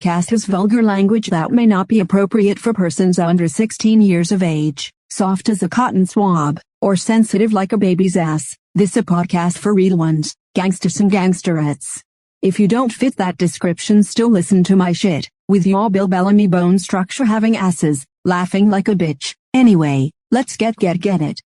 Vlogcast has vulgar language that may not be appropriate for persons under 16 years of age, soft as a cotton swab, or sensitive like a baby's ass. This a podcast for real ones, gangsters and gangsterettes. If you don't fit that description, still listen to my shit, with your Bill Bellamy bone structure having asses, laughing like a bitch. Anyway, let's get it.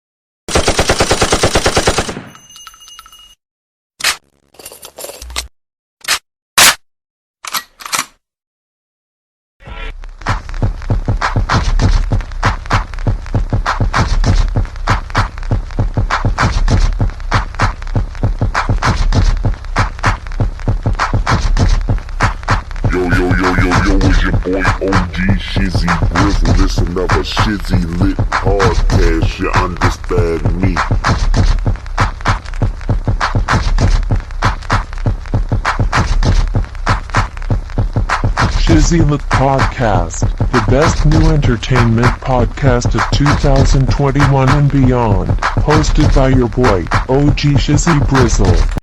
It's your boy OG Shizzy Grizzle. This another Shizzy lit podcast, you understand me. Shizzy Lit Podcast, the best new entertainment podcast of 2021 and beyond, hosted by your boy, OG Shizzy Brizzle.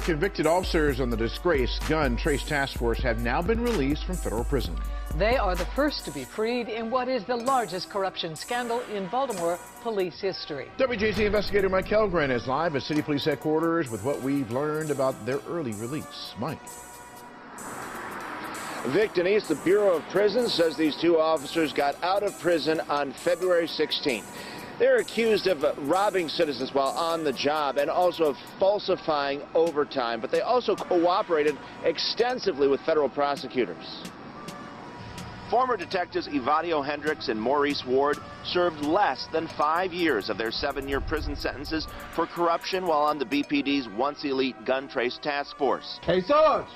Convicted officers on the disgraced gun trace task force have now been released from federal prison. They are the first to be freed in what is the largest corruption scandal in Baltimore police history. WJZ investigator Mike Kellgren is live at City Police headquarters with what we've learned about their early release. Mike. Vic Denise, the Bureau of Prisons, says these two officers got out of prison on February 16th. They're accused of robbing citizens while on the job and also of falsifying overtime, but they also cooperated extensively with federal prosecutors. Former detectives Evadio Hendricks and Maurice Ward served less than 5 years of their 7-year prison sentences for corruption while on the BPD's once elite gun trace task force. Hey, Sarge!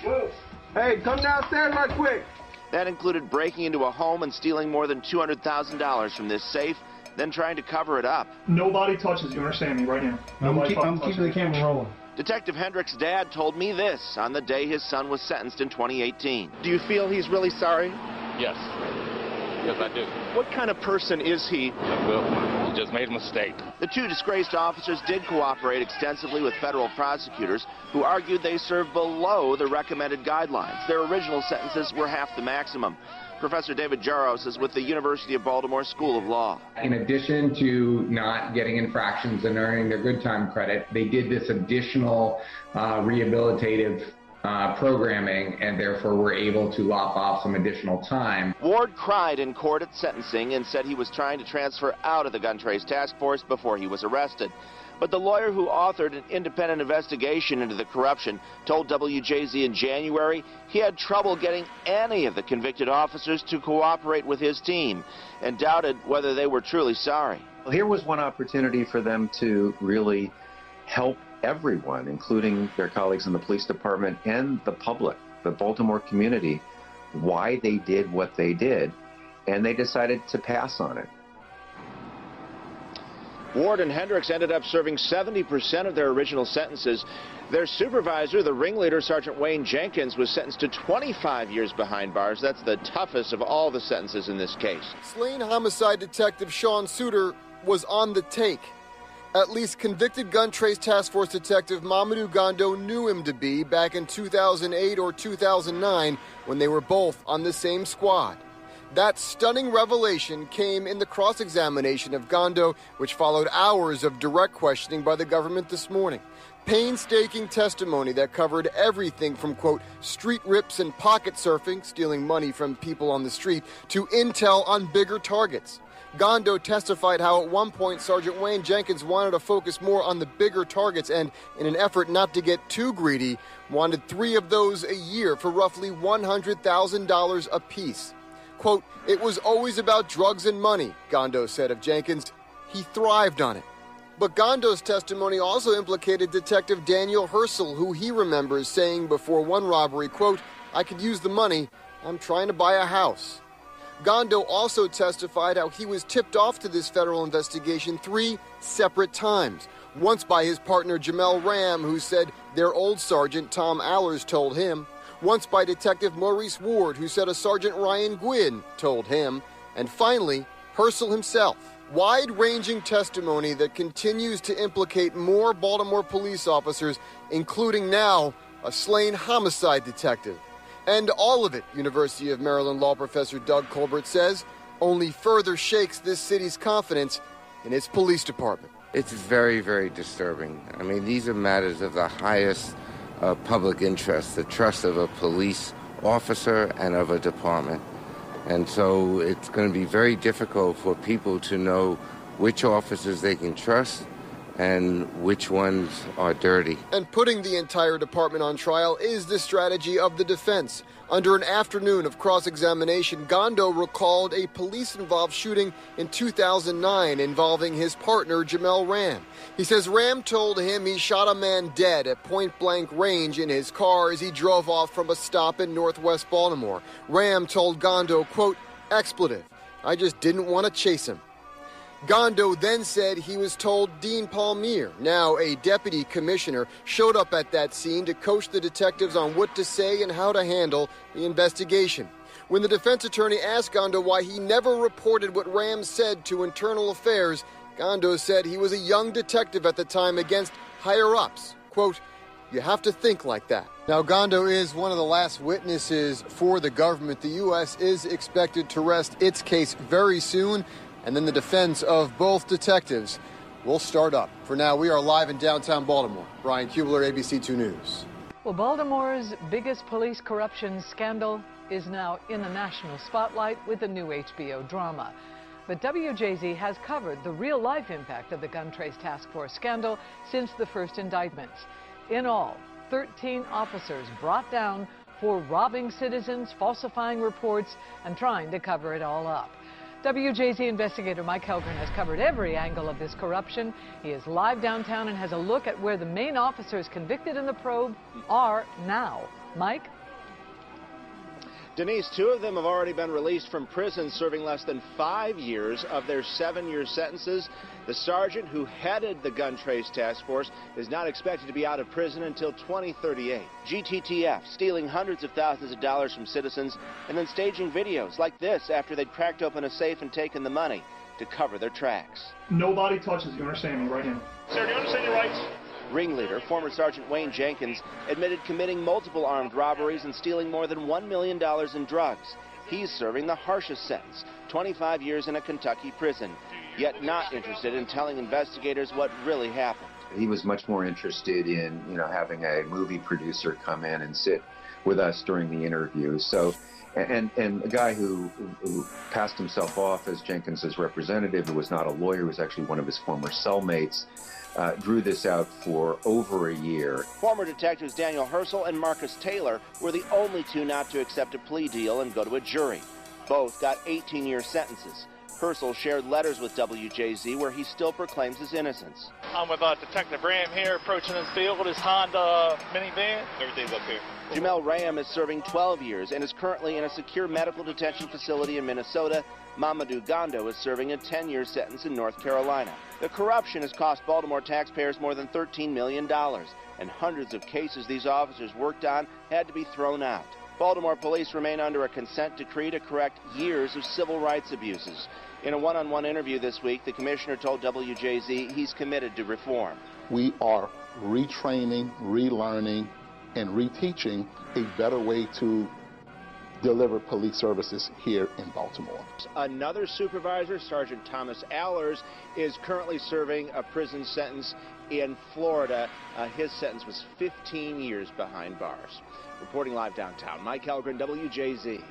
Whoa. Hey, come downstairs right quick! That included breaking into a home and stealing more than $200,000 from this safe, then trying to cover it up. Nobody touches you, understand me right now. I'm keeping the camera rolling. Detective Hendricks' dad told me this on the day his son was sentenced in 2018. Do you feel he's really sorry? Yes. Yes, I do. What kind of person is he? Well, he just made a mistake. The two disgraced officers did cooperate extensively with federal prosecutors who argued they served below the recommended guidelines. Their original sentences were half the maximum. Professor David Jaros is with the University of Baltimore School of Law. In addition to not getting infractions and earning their good time credit, they did this additional rehabilitative programming and therefore were able to lop off some additional time. Ward cried in court at sentencing and said he was trying to transfer out of the gun trace task force before he was arrested. But the lawyer who authored an independent investigation into the corruption told WJZ in January he had trouble getting any of the convicted officers to cooperate with his team and doubted whether they were truly sorry. Well, here was one opportunity for them to really help everyone, including their colleagues in the police department and the public, the Baltimore community, why they did what they did, and they decided to pass on it. Ward and Hendricks ended up serving 70% of their original sentences. Their supervisor, the ringleader, Sergeant Wayne Jenkins, was sentenced to 25 years behind bars. That's the toughest of all the sentences in this case. Slain homicide detective Sean Suter was on the take. At least convicted gun trace task force detective Mamadou Gondo knew him to be back in 2008 or 2009 when they were both on the same squad. That stunning revelation came in the cross-examination of Gondo, which followed hours of direct questioning by the government this morning. Painstaking testimony that covered everything from, quote, street rips and pocket surfing, stealing money from people on the street, to intel on bigger targets. Gondo testified how at one point Sergeant Wayne Jenkins wanted to focus more on the bigger targets and, in an effort not to get too greedy, wanted 3 of those a year for roughly $100,000 apiece. Quote, it was always about drugs and money, Gondo said of Jenkins. He thrived on it. But Gondo's testimony also implicated Detective Daniel Hersel, who he remembers saying before one robbery, quote, I could use the money. I'm trying to buy a house. Gondo also testified how he was tipped off to this federal investigation 3 separate times. Once by his partner Jamel Ram, who said their old sergeant Tom Allers told him. Once by Detective Maurice Ward, who said a Sergeant Ryan Gwynn told him. And finally, Herschel himself. Wide-ranging testimony that continues to implicate more Baltimore police officers, including now a slain homicide detective. And all of it, University of Maryland law professor Doug Colbert says, only further shakes this city's confidence in its police department. It's very, very disturbing. I mean, these are matters of the highest public interest, the trust of a police officer and of a department. And so it's going to be very difficult for people to know which officers they can trust and which ones are dirty. And putting the entire department on trial is the strategy of the defense. Under an afternoon of cross-examination, Gondo recalled a police-involved shooting in 2009 involving his partner, Jamel Ram. He says Ram told him he shot a man dead at point-blank range in his car as he drove off from a stop in northwest Baltimore. Ram told Gondo, quote, expletive, I just didn't want to chase him. Gondo then said he was told Dean Palmier, now a deputy commissioner, showed up at that scene to coach the detectives on what to say and how to handle the investigation. When the defense attorney asked Gondo why he never reported what Ram said to Internal Affairs, Gondo said he was a young detective at the time against higher-ups. Quote, you have to think like that. Now, Gondo is one of the last witnesses for the government. The U.S. is expected to rest its case very soon. And then the defense of both detectives will start up. For now, we are live in downtown Baltimore. Brian Kubler, ABC 2 News. Well, Baltimore's biggest police corruption scandal is now in the national spotlight with the new HBO drama. But WJZ has covered the real-life impact of the gun trace task force scandal since the first indictments. In all, 13 officers brought down for robbing citizens, falsifying reports, and trying to cover it all up. WJZ investigator Mike Helgren has covered every angle of this corruption. He is live downtown and has a look at where the main officers convicted in the probe are now. Mike? Denise, 2 of them have already been released from prison, serving less than 5 years of their 7-year sentences. The sergeant who headed the gun trace task force is not expected to be out of prison until 2038. GTTF stealing hundreds of thousands of dollars from citizens and then staging videos like this after they'd cracked open a safe and taken the money to cover their tracks. Nobody touches you, understand me, right here. Sir, do you understand your rights? Ringleader, former Sergeant Wayne Jenkins, admitted committing multiple armed robberies and stealing more than $1 million in drugs. He's serving the harshest sentence, 25 years in a Kentucky prison, yet not interested in telling investigators what really happened. He was much more interested in, having a movie producer come in and sit with us during the interview. So, and a guy who passed himself off as Jenkins's representative, who was not a lawyer, was actually one of his former cellmates, drew this out for over a year. Former detectives Daniel Herschel and Marcus Taylor were the only 2 not to accept a plea deal and go to a jury. Both got 18-year sentences. Herschel shared letters with WJZ where he still proclaims his innocence. I'm with Detective Ram here, approaching his field, his Honda minivan. Everything's up here. Jamel Ram is serving 12 years and is currently in a secure medical detention facility in Minnesota. Mamadou Gondo is serving a 10-year sentence in North Carolina. The corruption has cost Baltimore taxpayers more than $13 million, and hundreds of cases these officers worked on had to be thrown out. Baltimore police remain under a consent decree to correct years of civil rights abuses. In a one-on-one interview this week, the commissioner told WJZ he's committed to reform. We are retraining, relearning, and reteaching a better way to deliver police services here in Baltimore. Another supervisor, Sergeant Thomas Allers, is currently serving a prison sentence in Florida. His sentence was 15 years behind bars. Reporting live downtown, Mike Helgren, WJZ.